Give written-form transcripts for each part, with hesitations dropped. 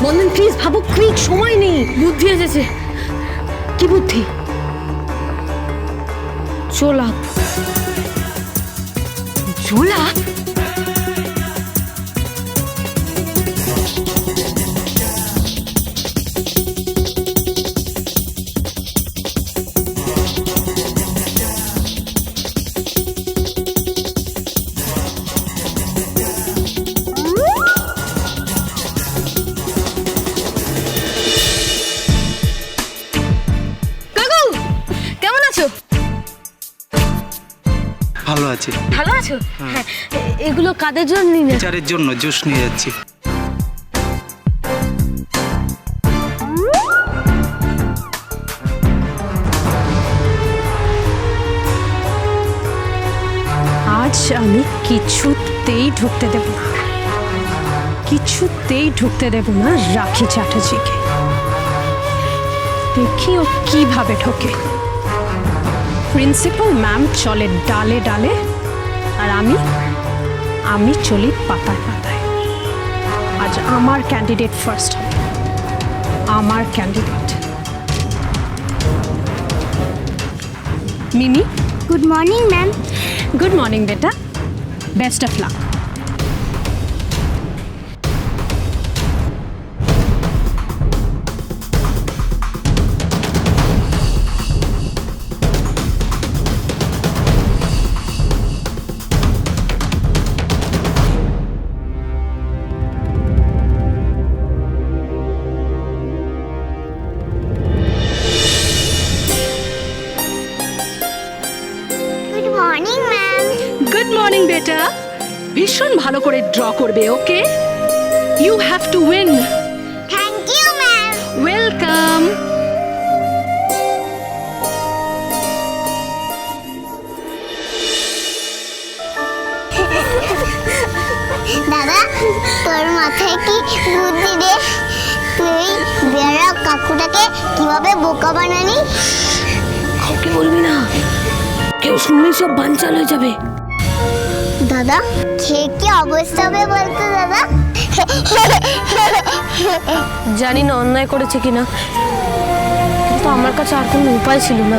বন্ধন please ভাবো, quick, সময় নেই। বুদ্ধি এসেছে। কি বুদ্ধি? জোলাপ। জোলাপ? কেমন আছো? ভালো আছি। ভালো আছো? হ্যাঁ। এগুলো কাদের জন্য নিলে? টিচারের জন্য জুস নিয়ে যাচ্ছি। আজ আমি কিছুতেই ঢুকতে দেব না, কিছুতেই ঢুকতে দেব না রাখি চ্যাটার্জিকে। দেখি ও কিভাবে ঢোকে। প্রিন্সিপাল ম্যাম চলে ডালে ডালে, আর আমি চলি পাতায় পাতায়। আজ আমার ক্যান্ডিডেট ফার্স্ট হবে, আমার candidate. Mimi, good morning ma'am. Good morning বেটা, best of luck. Good morning ma'am. Good morning বেটা, ভীষণ ভালো করে ড্র করবে, okay? You have to win. Thank you ma'am. Welcome. দাদা, তোর মাথায় কি বুদ্ধি রে? তুই বেড়া কাকুটাকে কিভাবে বোকা বানানি? কাউকে বলবি না, কেউ শুনলে সব বানচাল হয়ে যাবে। দাদা, খেয়ে কি অবস্থা হবে বলতো দাদা? জানি না অন্যায় করেছে কিনা, কিন্তু আমার কাছে আর কোনো উপায় ছিল না।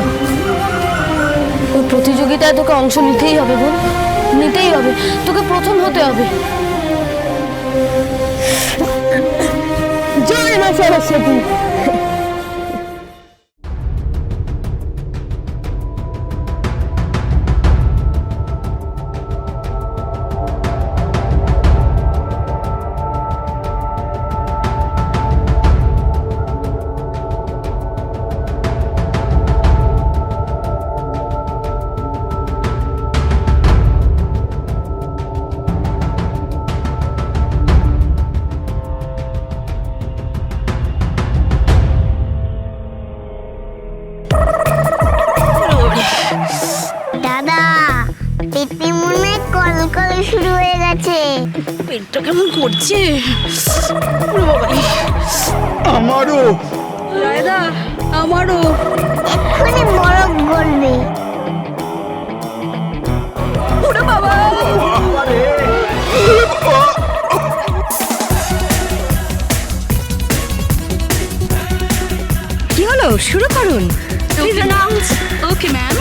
ওই প্রতিযোগিতায় তোকে অংশ নিতেই হবে বোন, নিতেই হবে। তোকে প্রথম হতে হবে। জয় মা সরস্বতী। দাদা, পেটে মনে কলকল শুরু হয়ে গেছে। পেটটা কেমন করছে। আমারও। রায়দা, আমারও। এক্ষুনি বরফ গলবে। ওরে বাবা। কি হলো? শুরু করুন। Please announce. Okay, ma'am.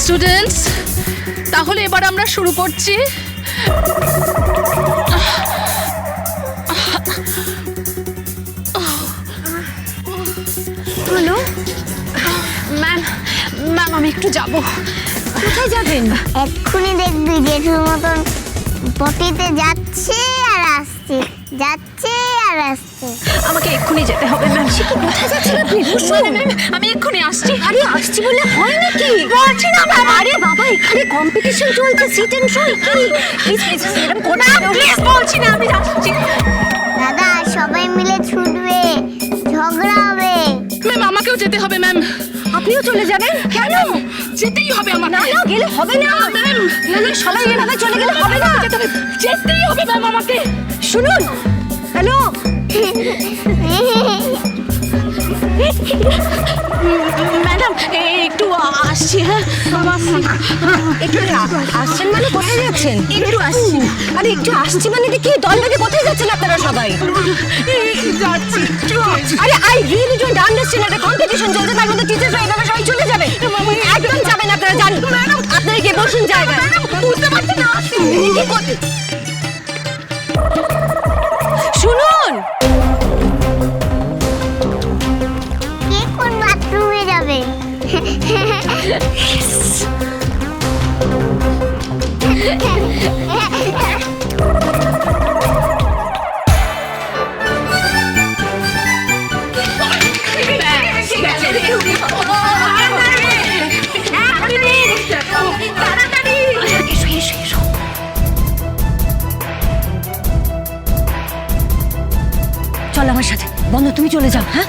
Students, তাহলে এবার আমরা শুরু করছি। হলো? ম্যাম আমি একটু যাব। কোথায় যাবেন? এক্ষুনি দেখবি জেঠুর মতন পটিতে যাচ্ছে আর আসছে, যাচ্ছে আর আসছে। আমাকে এক্ষুনি যেতে হবে ম্যাম। কোথায় যাচ্ছেন আপনি? বসুন। আমি এক্ষুনি আসছি। আরে আসছি বলে হয় নাকি? বলছি না ম্যাম। আরে বাবা, এখানে কম্পিটিশন চলছে, sit and show. Please please এরকম করবেন না। প্লিজ বলছি না, আমি যাচ্ছি। দাদা, সবাই মিলে ছুটবে, ঝগড়া হবে। ম্যাম আমাকেও যেতে হবে ম্যাম। আপনিও চলে যাবেন? কেন? যেতেই হবে আমার। না না, গেলে হবে না ম্যাম। না না, সবাই এভাবে চলে গেলে হবে না। যেতেই হবে ম্যাম আমাকে। শুনুন, হ্যালো, ম্যাডাম একটু আসছি, হ্যাঁ একটু আসছেন মানে কোথায় যাচ্ছেন? একটু আসছি। আরে একটু আসছি মানে কি দল বেঁধে কোথায় যাচ্ছেন আপনারা সবাই? যাচ্ছি। আরে আই রিয়েলি ডোন্ট আন্ডারস্ট্যান্ড, একটা কম্পিটিশন চলছে, তার মধ্যে টিচাররা এভাবে সবাই চলে যাবে? একদম যাবেন আপনারা, যান। ম্যাডাম আপনারা গিয়ে বসুন জায়গায়। বুঝতে পারছেন না কি করতে। শুনুন, কে কোন বাথরুমে যাবে? চল আমার সাথে। বন্ধ, তুমি চলে যাও। হ্যাঁ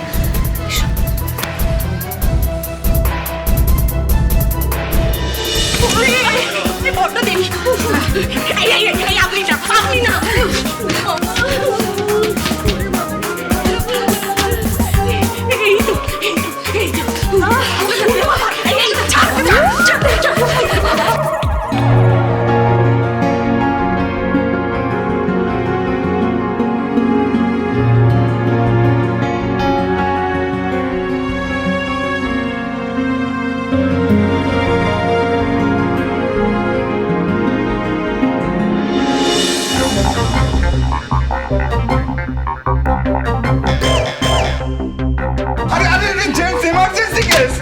আরে আরে জেন্টস ইমার্জেন্সি কেস।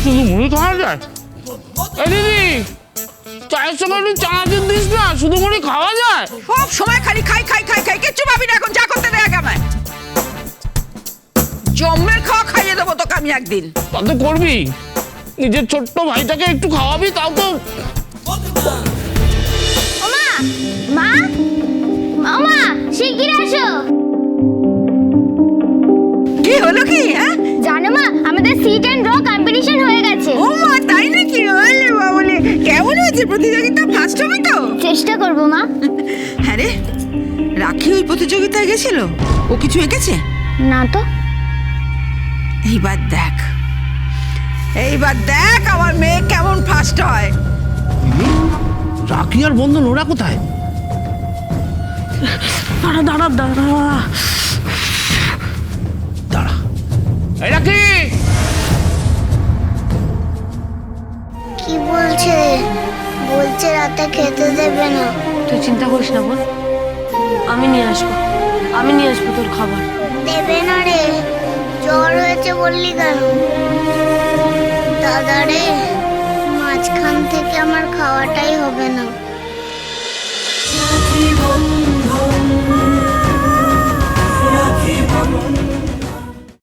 শুধু মুড়ি খাওয়া যায়? এ দিদি, চায়ের সময় একটু চা দিস না, শুধু মুড়ি খাওয়া যায়? সব সময় খালি খাই খাই খাই খাই, কিচ্ছু পাবি না এখন, যা করতে দেয় আমায়। জম্মের খাওয়া খাইয়ে দেবো তোকে আমি একদিন। তাতে করবি, নিজের ছোট্ট ভাইটাকে একটু খাওয়াবি, তাও তো। ওমা, মা, মামা, শিগগির আসো। কি হলো কি? হ্যাঁ, জানো মা, আমাদের সিট এন্ড ড্র কম্পিটিশন হয়ে গেছে। ও মা, তাই নাকি? ওলে বাবুলে, কেমন হয়েছে প্রতিযোগিতা? ফার্স্ট হবে তো? চেষ্টা করবো মা। হ্যাঁ রে, রাখি ওই প্রতিযোগিতায় গেছিল, ও কিছু এঁকেছে? না তো। এইবার দেখ, এইবার দেখ আমার মেয়ে কেমন ফার্স্ট হয়। রাখি আর বন্ধন ওরা কোথায়? দাঁড়া দাঁড়া দাঁড়া। দাঁড়া, এই রাখি। কি বলছে? বলছে রাতে খেতে দেবে না। তুই চিন্তা করিস না বোন, আমি নিয়ে আসবো, আমি নিয়ে আসবো তোর খাবার। দেবে না রে, জ্বর হয়েছে বললি কেন? দাদা রে, মাঝখান থেকে আমার খাওয়াটাই হবে না।